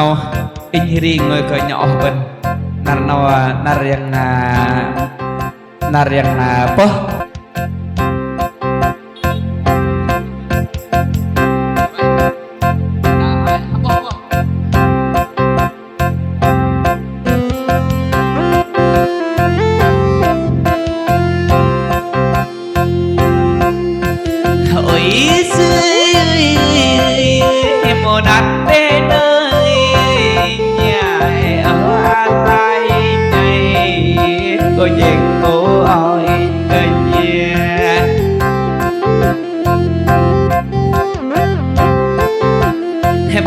nào in riêng người coi nhỏ bên nar nào nar yang apa một đặt đến nơi nhà ở an lai này có chuyện cô ơi cơ nhà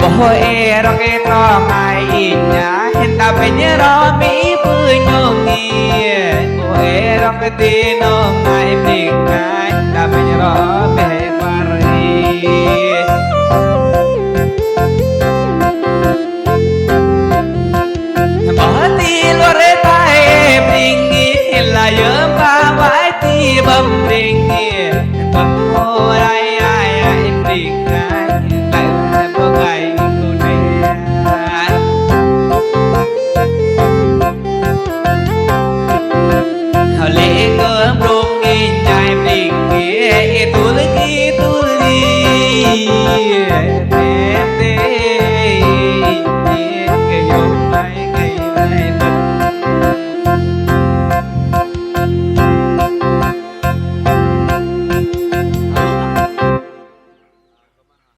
bỏ e đó cái to mai nhà hiện ta phải nhớ đó mỹ vui nhung nghe bỏ e đó cái tin nó ngày mình ngày ta phải nhớ đó mẹ